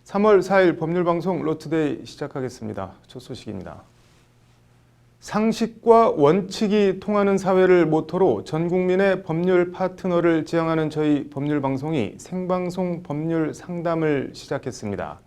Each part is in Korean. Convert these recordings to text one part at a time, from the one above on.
3월 4일 법률방송 로투데이 시작하겠습니다. 첫 소식입니다. 상식과 원칙이 통하는 사회를 모토로 전 국민의 법률 파트너를 지향하는 저희 법률방송이 생방송 법률 상담을 시작했습니다.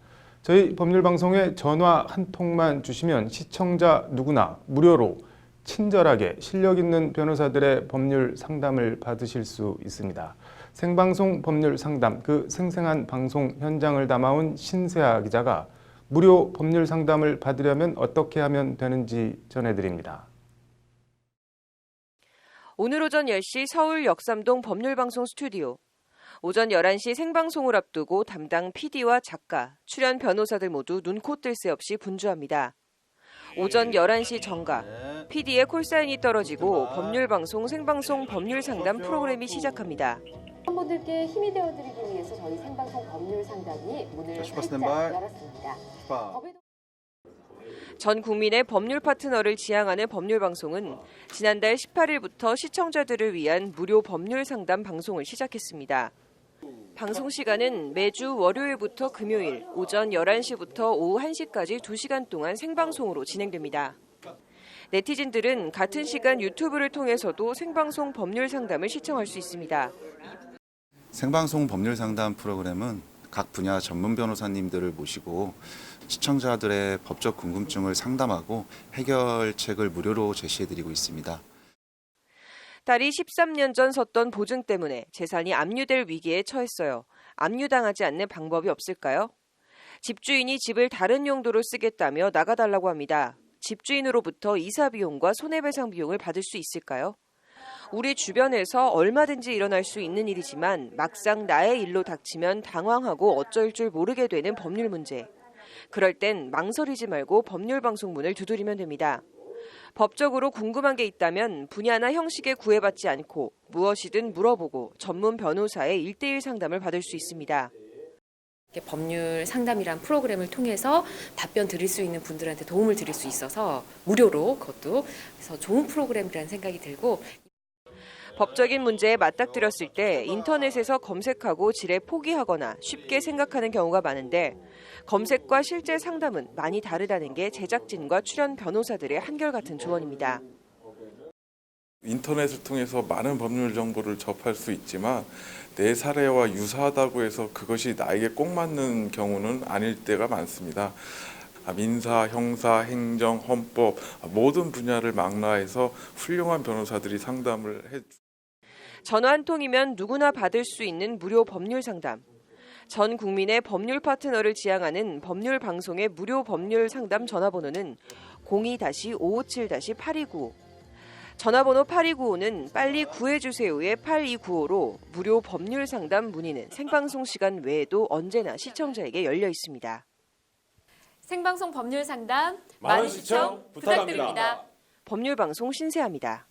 저희 법률방송에 전화 한 통만 주시면 시청자 누구나 무료로 친절하게 실력 있는 변호사들의 법률 상담을 받으실 수 있습니다. 생방송 법률 상담, 그 생생한 방송 현장을 담아온 신세아 기자가 무료 법률 상담을 받으려면 어떻게 하면 되는지 전해드립니다. 오늘 오전 10시 서울 역삼동 법률방송 스튜디오. 오전 11시 생방송을 앞두고 담당 PD와 작가, 출연 변호사들 모두 눈코 뜰 새 없이 분주합니다. 오전 11시 정각, PD의 콜사인이 떨어지고 법률방송 생방송 법률 상담 프로그램이 시작합니다. 분들께 힘이 되어드리기 위해서 저희 생방송 법률 상담이 문을 활짝 열었습니다. 전 국민의 법률 파트너를 지향하는 법률방송은 지난달 18일부터 시청자들을 위한 무료 법률 상담 방송을 시작했습니다. 방송 시간은 매주 월요일부터 금요일 오전 11시부터 오후 1시까지 2시간 동안 생방송으로 진행됩니다. 네티즌들은 같은 시간 유튜브를 통해서도 생방송 법률 상담을 시청할 수 있습니다. 생방송 법률 상담 프로그램은 각 분야 전문 변호사님들을 모시고 시청자들의 법적 궁금증을 상담하고 해결책을 무료로 제시해드리고 있습니다. 딸이 13년 전 섰던 보증 때문에 재산이 압류될 위기에 처했어요. 압류당하지 않는 방법이 없을까요? 집주인이 집을 다른 용도로 쓰겠다며 나가달라고 합니다. 집주인으로부터 이사 비용과 손해배상 비용을 받을 수 있을까요? 우리 주변에서 얼마든지 일어날 수 있는 일이지만 막상 나의 일로 닥치면 당황하고 어쩔 줄 모르게 되는 법률 문제. 그럴 땐 망설이지 말고 법률 방송 문을 두드리면 됩니다. 법적으로 궁금한 게 있다면 분야나 형식에 구애받지 않고 무엇이든 물어보고 전문 변호사의 1:1 상담을 받을 수 있습니다. 법률 상담이란 프로그램을 통해서 답변 드릴 수 있는 분들한테 도움을 드릴 수 있어서 무료로 그것도 그래서 좋은 프로그램이라는 생각이 들고 법적인 문제에 맞닥뜨렸을 때 인터넷에서 검색하고 지레 포기하거나 쉽게 생각하는 경우가 많은데 검색과 실제 상담은 많이 다르다는 게 제작진과 출연 변호사들의 한결같은 조언입니다. 인터넷을 통해서 많은 법률 정보를 접할 수 있지만 내 사례와 유사하다고 해서 그것이 나에게 꼭 맞는 경우는 아닐 때가 많습니다. 민사, 형사, 행정, 헌법 모든 분야를 망라해서 훌륭한 변호사들이 상담을 해. 전화 한 통이면 누구나 받을 수 있는 무료 법률 상담. 전 국민의 법률 파트너를 지향하는 법률 방송의 무료 법률 상담 전화번호는 02-557-8295. 전화번호 8295는 빨리 구해주세요의 8295로 무료 법률 상담 문의는 생방송 시간 외에도 언제나 시청자에게 열려 있습니다. 생방송 법률 상담 많은 시청 부탁드립니다. 법률방송 신세아입니다.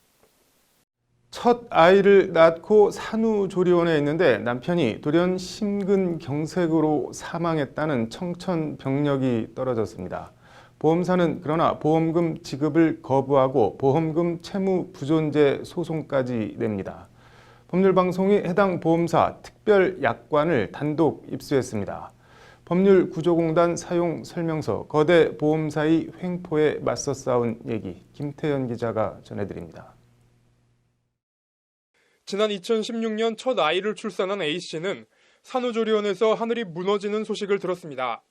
첫 아이를 낳고 산후조리원에 있는데 남편이 돌연 심근경색으로 사망했다는 청천벽력이 떨어졌습니다. 보험사는 그러나 보험금 지급을 거부하고 보험금 채무 부존재 소송까지 냅니다. 법률방송이 해당 보험사 특별약관을 단독 입수했습니다. 법률구조공단 사용 설명서, 거대 보험사의 횡포에 맞서 싸운 얘기, 김태현 기자가 전해드립니다. 지난 2016년 첫 아이를 출산한 A씨는 산후조리원에서 하늘이 무너지는 소식을 들었습니다.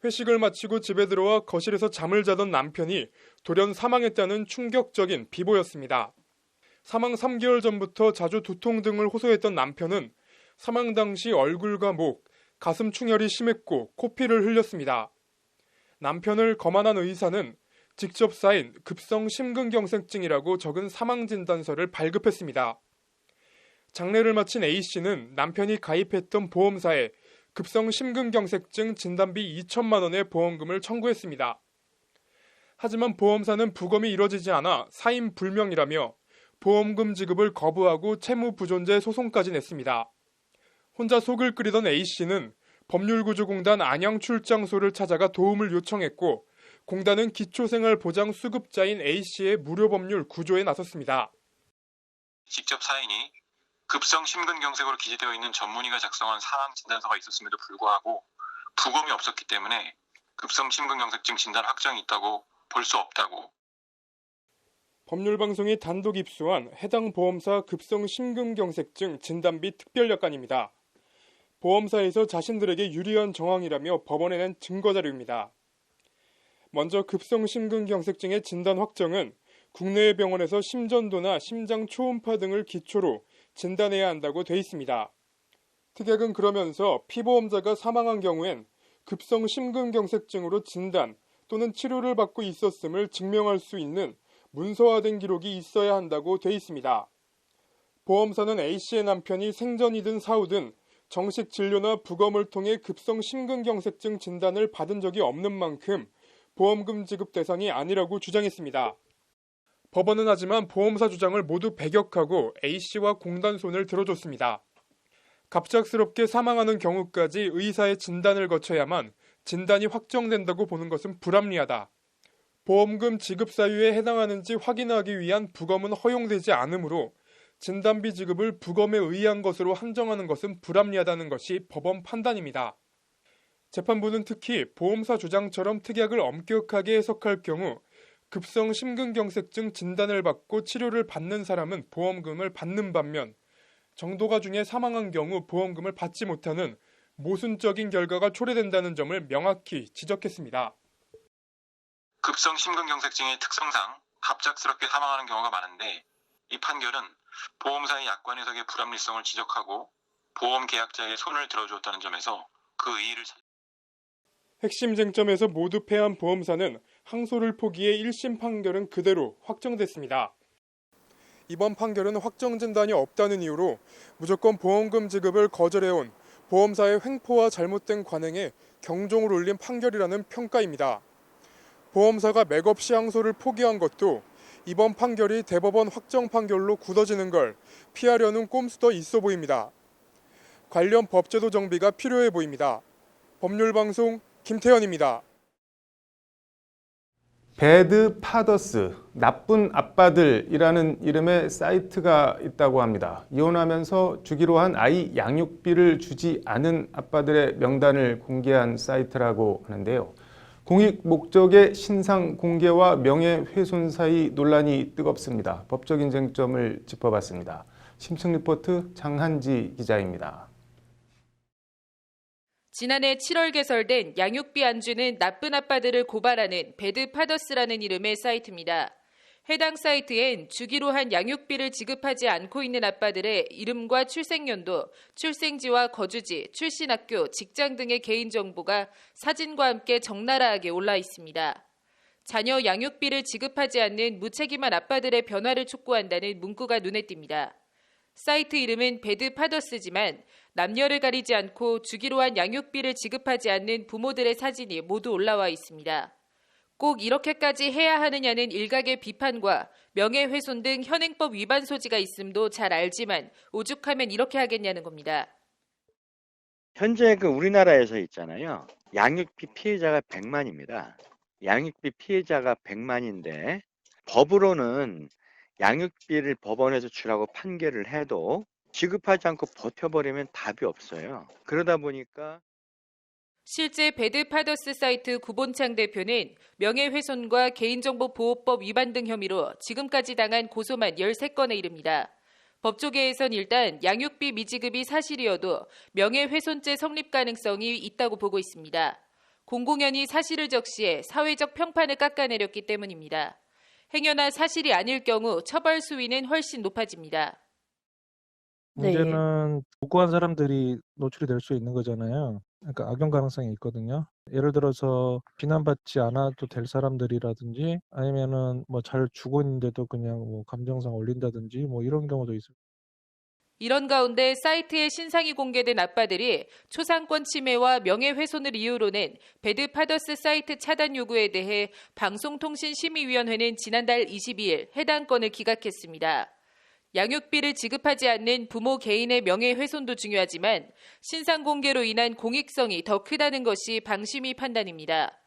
회식을 마치고 집에 들어와 거실에서 잠을 자던 남편이 돌연 사망했다는 충격적인 비보였습니다. 사망 3개월 전부터 자주 두통 등을 호소했던 남편은 사망 당시 얼굴과 목, 가슴 충혈이 심했고 코피를 흘렸습니다. 남편을 거만한 의사는 직접 쌓인 급성 심근경색증이라고 적은 사망진단서를 발급했습니다. 장례를 마친 A씨는 남편이 가입했던 보험사에 급성 심근경색증 진단비 2천만 원의 보험금을 청구했습니다. 하지만 보험사는 부검이 이뤄지지 않아 사인불명이라며 보험금 지급을 거부하고 채무부존재 소송까지 냈습니다. 혼자 속을 끓이던 A씨는 법률구조공단 안양출장소를 찾아가 도움을 요청했고 공단은 기초생활보장수급자인 A씨의 무료법률 구조에 나섰습니다. 직접 사인이 급성 심근경색으로 기재되어 있는 전문의가 작성한 사망진단서가 있었음에도 불구하고 부검이 없었기 때문에 급성 심근경색증 진단 확정이 있다고 볼 수 없다고. 법률방송이 단독 입수한 해당 보험사 급성 심근경색증 진단비 특별약관입니다. 보험사에서 자신들에게 유리한 정황이라며 법원에 낸 증거자료입니다. 먼저 급성 심근경색증의 진단 확정은 국내의 병원에서 심전도나 심장 초음파 등을 기초로 진단해야 한다고 돼 있습니다. 특약은 그러면서 피보험자가 사망한 경우엔 급성 심근경색증으로 진단 또는 치료를 받고 있었음을 증명할 수 있는 문서화된 기록이 있어야 한다고 돼 있습니다. 보험사는 A씨의 남편이 생전이든 사후든 정식 진료나 부검을 통해 급성 심근경색증 진단을 받은 적이 없는 만큼 보험금 지급 대상이 아니라고 주장했습니다. 법원은 하지만 보험사 주장을 모두 배격하고 A씨와 공단 손을 들어줬습니다. 갑작스럽게 사망하는 경우까지 의사의 진단을 거쳐야만 진단이 확정된다고 보는 것은 불합리하다. 보험금 지급 사유에 해당하는지 확인하기 위한 부검은 허용되지 않으므로 진단비 지급을 부검에 의한 것으로 한정하는 것은 불합리하다는 것이 법원 판단입니다. 재판부는 특히 보험사 주장처럼 특약을 엄격하게 해석할 경우 급성 심근경색증 진단을 받고 치료를 받는 사람은 보험금을 받는 반면 정도가 중에 사망한 경우 보험금을 받지 못하는 모순적인 결과가 초래된다는 점을 명확히 지적했습니다. 급성 심근경색증의 특성상 갑작스럽게 사망하는 경우가 많은데 이 판결은 보험사의 약관 해석의 불합리성을 지적하고 보험 계약자의 손을 들어주었다는 점에서 그 의의를 핵심 쟁점에서 모두 패한 보험사는 항소를 포기해 1심 판결은 그대로 확정됐습니다. 이번 판결은 확정 진단이 없다는 이유로 무조건 보험금 지급을 거절해온 보험사의 횡포와 잘못된 관행에 경종을 울린 판결이라는 평가입니다. 보험사가 맥없이 항소를 포기한 것도 이번 판결이 대법원 확정 판결로 굳어지는 걸 피하려는 꼼수도 있어 보입니다. 관련 법제도 정비가 필요해 보입니다. 법률방송 김태현입니다. 배드 파더스, 나쁜 아빠들이라는 이름의 사이트가 있다고 합니다. 이혼하면서 주기로 한 아이 양육비를 주지 않은 아빠들의 명단을 공개한 사이트라고 하는데요. 공익 목적의 신상 공개와 명예훼손 사이 논란이 뜨겁습니다. 법적인 쟁점을 짚어봤습니다. 심층 리포트 장한지 기자입니다. 지난해 7월 개설된 양육비 안 주는 나쁜 아빠들을 고발하는 배드 파더스라는 이름의 사이트입니다. 해당 사이트엔 주기로 한 양육비를 지급하지 않고 있는 아빠들의 이름과 출생연도, 출생지와 거주지, 출신 학교, 직장 등의 개인정보가 사진과 함께 적나라하게 올라 있습니다. 자녀 양육비를 지급하지 않는 무책임한 아빠들의 변화를 촉구한다는 문구가 눈에 띕니다. 사이트 이름은 배드 파더스지만 남녀를 가리지 않고 주기로 한 양육비를 지급하지 않는 부모들의 사진이 모두 올라와 있습니다. 꼭 이렇게까지 해야 하느냐는 일각의 비판과 명예훼손 등 현행법 위반 소지가 있음도 잘 알지만 오죽하면 이렇게 하겠냐는 겁니다. 현재 우리나라에서 있잖아요. 양육비 피해자가 100만입니다. 양육비 피해자가 100만인데 법으로는 양육비를 법원에서 주라고 판결을 해도 지급하지 않고 버텨버리면 답이 없어요. 그러다 보니까 실제 배드 파더스 사이트 구본창 대표는 명예훼손과 개인정보보호법 위반 등 혐의로 지금까지 당한 고소만 13건에 이릅니다. 법조계에선 일단 양육비 미지급이 사실이어도 명예훼손죄 성립 가능성이 있다고 보고 있습니다. 공공연히 사실을 적시해 사회적 평판을 깎아내렸기 때문입니다. 행여나 사실이 아닐 경우 처벌 수위는 훨씬 높아집니다. 문제는 무고한 사람들이 노출이 될 수 있는 거잖아요. 그러니까 악용 가능성이 있거든요. 예를 들어서 비난받지 않아도 될 사람들이라든지 아니면은 잘 주고 있는데도 그냥 감정상 올린다든지 이런 경우도 있습니다. 이런 가운데 사이트에 신상이 공개된 아빠들이 초상권 침해와 명예훼손을 이유로 낸 배드 파더스 사이트 차단 요구에 대해 방송통신심의위원회는 지난달 22일 해당 건을 기각했습니다. 양육비를 지급하지 않는 부모 개인의 명예훼손도 중요하지만 신상 공개로 인한 공익성이 더 크다는 것이 방심위 판단입니다.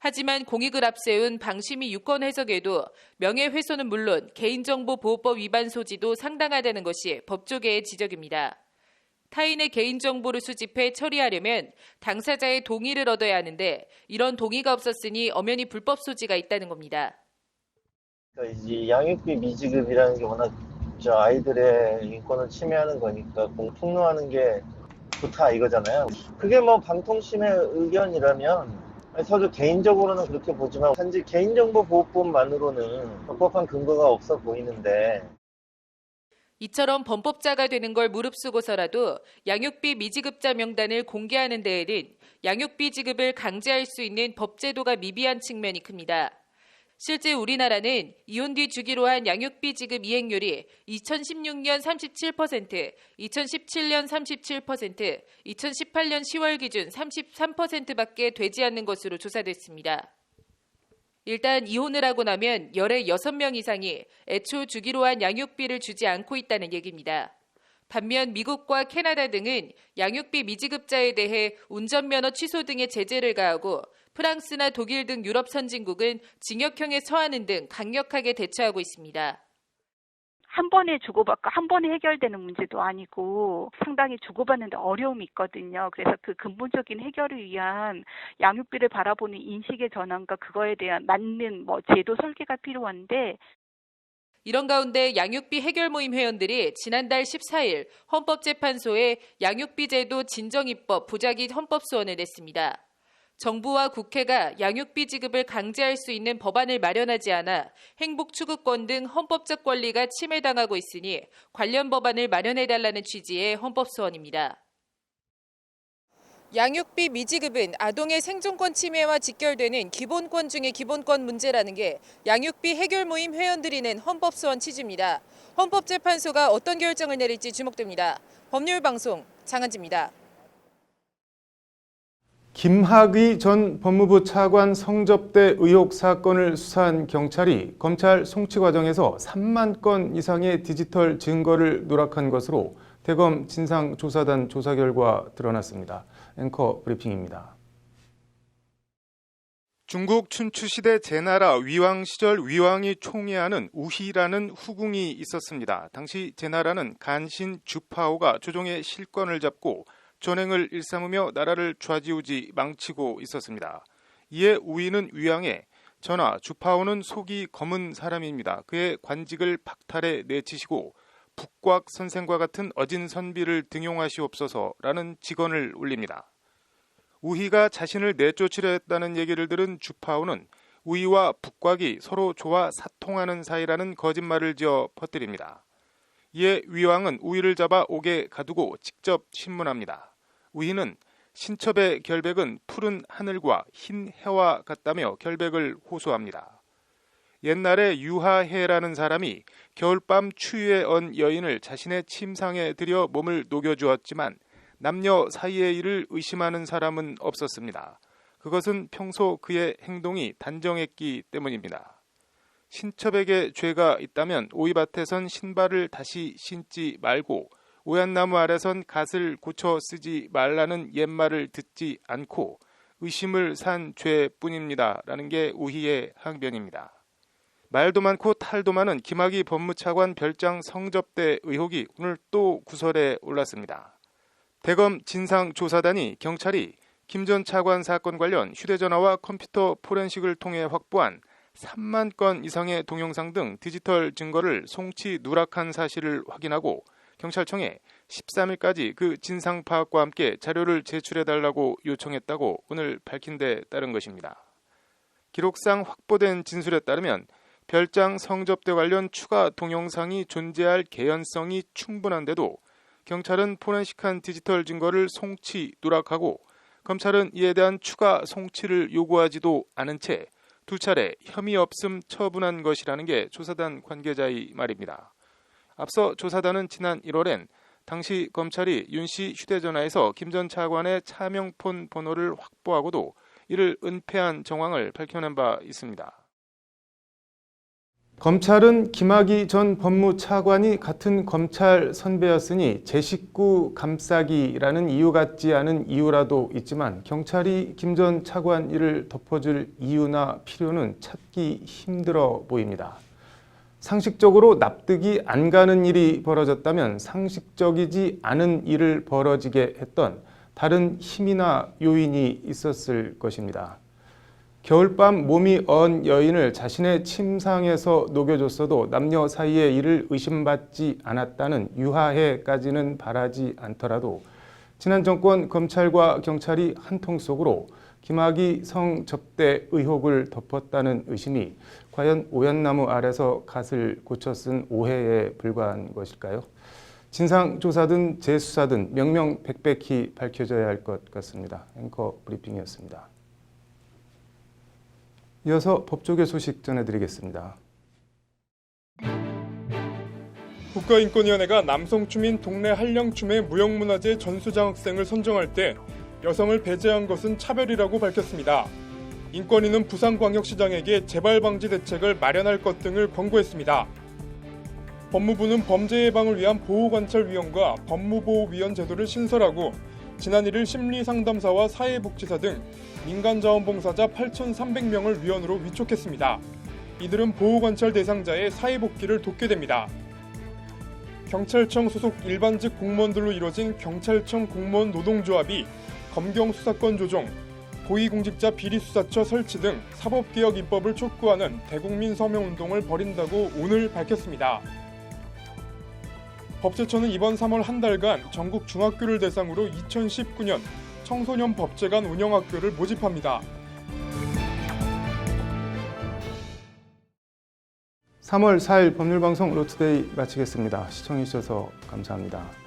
하지만 공익을 앞세운 방심위 유권 해석에도 명예훼손은 물론 개인정보보호법 위반 소지도 상당하다는 것이 법조계의 지적입니다. 타인의 개인정보를 수집해 처리하려면 당사자의 동의를 얻어야 하는데 이런 동의가 없었으니 엄연히 불법 소지가 있다는 겁니다. 이 양육비 미지급이라는 게 워낙 아이들의 인권을 침해하는 거니까 폭로하는 게 좋다 이거잖아요. 그게 뭐 방통심의 의견이라면 저도 개인적으로는 그렇게 보지만 단지 개인정보보호법만으로는 적법한 근거가 없어 보이는데 이처럼 범법자가 되는 걸 무릅쓰고서라도 양육비 미지급자 명단을 공개하는 데에는 양육비 지급을 강제할 수 있는 법제도가 미비한 측면이 큽니다. 실제 우리나라는 이혼 뒤 주기로 한 양육비 지급 이행률이 2016년 37%, 2017년 37%, 2018년 10월 기준 33%밖에 되지 않는 것으로 조사됐습니다. 일단 이혼을 하고 나면 열의 6명 이상이 애초 주기로 한 양육비를 주지 않고 있다는 얘기입니다. 반면 미국과 캐나다 등은 양육비 미지급자에 대해 운전면허 취소 등의 제재를 가하고 프랑스나 독일 등 유럽 선진국은 징역형에 처하는 등 강력하게 대처하고 있습니다. 한 번에 주고받고 한 번에 해결되는 문제도 아니고 상당히 주고받는데 어려움이 있거든요. 그래서 그 근본적인 해결을 위한 양육비를 바라보는 인식의 전환과 그거에 대한 맞는 제도 설계가 필요한데 이런 가운데 양육비 해결 모임 회원들이 지난달 14일 헌법재판소에 양육비 제도 진정입법 부작위 헌법소원을 냈습니다. 정부와 국회가 양육비 지급을 강제할 수 있는 법안을 마련하지 않아 행복추구권 등 헌법적 권리가 침해당하고 있으니 관련 법안을 마련해달라는 취지의 헌법소원입니다. 양육비 미지급은 아동의 생존권 침해와 직결되는 기본권 중의 기본권 문제라는 게 양육비 해결 모임 회원들이 낸 헌법소원 취지입니다. 헌법재판소가 어떤 결정을 내릴지 주목됩니다. 법률방송 장한지입니다. 김학의 전 법무부 차관 성접대 의혹 사건을 수사한 경찰이 검찰 송치 과정에서 3만 건 이상의 디지털 증거를 누락한 것으로 대검 진상조사단 조사 결과 드러났습니다. 앵커 브리핑입니다. 중국 춘추시대 제나라 위왕 시절 위왕이 총애하는 우희라는 후궁이 있었습니다. 당시 제나라는 간신 주파오가 조정의 실권을 잡고 전횡을 일삼으며 나라를 좌지우지 망치고 있었습니다. 이에 우희는 위왕에 전하 주파오는 속이 검은 사람입니다. 그의 관직을 박탈해 내치시고 북곽 선생과 같은 어진 선비를 등용하시옵소서라는 직언을 올립니다. 우희가 자신을 내쫓으려 했다는 얘기를 들은 주파오는 우희와 북곽이 서로 좋아 사통하는 사이라는 거짓말을 지어 퍼뜨립니다. 이에 위왕은 우희를 잡아 옥에 가두고 직접 신문합니다. 우희는 신첩의 결백은 푸른 하늘과 흰 해와 같다며 결백을 호소합니다. 옛날에 유하해라는 사람이 겨울밤 추위에 언 여인을 자신의 침상에 들여 몸을 녹여주었지만 남녀 사이의 일을 의심하는 사람은 없었습니다. 그것은 평소 그의 행동이 단정했기 때문입니다. 신첩에게 죄가 있다면 오이밭에선 신발을 다시 신지 말고 오얏나무 아래선 갓을 고쳐 쓰지 말라는 옛말을 듣지 않고 의심을 산 죄뿐입니다. 라는 게 우희의 항변입니다. 말도 많고 탈도 많은 김학의 법무차관 별장 성접대 의혹이 오늘 또 구설에 올랐습니다. 대검 진상조사단이 경찰이 김 전 차관 사건 관련 휴대전화와 컴퓨터 포렌식을 통해 확보한 3만 건 이상의 동영상 등 디지털 증거를 송치 누락한 사실을 확인하고 경찰청에 13일까지 그 진상 파악과 함께 자료를 제출해달라고 요청했다고 오늘 밝힌 데 따른 것입니다. 기록상 확보된 진술에 따르면 별장 성접대 관련 추가 동영상이 존재할 개연성이 충분한데도 경찰은 포렌식한 디지털 증거를 송치 누락하고 검찰은 이에 대한 추가 송치를 요구하지도 않은 채 두 차례 혐의 없음 처분한 것이라는 게 조사단 관계자의 말입니다. 앞서 조사단은 지난 1월엔 당시 검찰이 윤 씨 휴대전화에서 김 전 차관의 차명폰 번호를 확보하고도 이를 은폐한 정황을 밝혀낸 바 있습니다. 검찰은 김학의 전 법무차관이 같은 검찰 선배였으니 제 식구 감싸기라는 이유 같지 않은 이유라도 있지만 경찰이 김 전 차관 일을 덮어줄 이유나 필요는 찾기 힘들어 보입니다. 상식적으로 납득이 안 가는 일이 벌어졌다면 상식적이지 않은 일을 벌어지게 했던 다른 힘이나 요인이 있었을 것입니다. 겨울밤 몸이 언 여인을 자신의 침상에서 녹여줬어도 남녀 사이의 일을 의심받지 않았다는 유하해까지는 바라지 않더라도 지난 정권 검찰과 경찰이 한 통 속으로 김학의 성접대 의혹을 덮었다는 의심이 과연 오얏나무 아래서 갓을 고쳐 쓴 오해에 불과한 것일까요? 진상조사든 재수사든 명명백백히 밝혀져야 할 것 같습니다. 앵커 브리핑이었습니다. 이어서 법조계 소식 전해드리겠습니다. 국가인권위원회가 남성춤인 동네 한령춤의 무형문화재 전수장학생을 선정할 때 여성을 배제한 것은 차별이라고 밝혔습니다. 인권위는 부산광역시장에게 재발 방지 대책을 마련할 것 등을 권고했습니다. 법무부는 범죄 예방을 위한 보호관찰위원과 법무보호위원 제도를 신설하고 지난 1일 심리상담사와 사회복지사 등 민간자원봉사자 8,300명을 위원으로 위촉했습니다. 이들은 보호관찰 대상자의 사회복귀를 돕게 됩니다. 경찰청 소속 일반직 공무원들로 이뤄진 경찰청 공무원 노동조합이 검경 수사권 조정, 고위공직자 비리수사처 설치 등 사법개혁 입법을 촉구하는 대국민 서명운동을 벌인다고 오늘 밝혔습니다. 법제처는 이번 3월 한 달간 전국 중학교를 대상으로 2019년 청소년 법제관 운영학교를 모집합니다. 3월 4일 법률방송 로투데이 마치겠습니다. 시청해주셔서 감사합니다.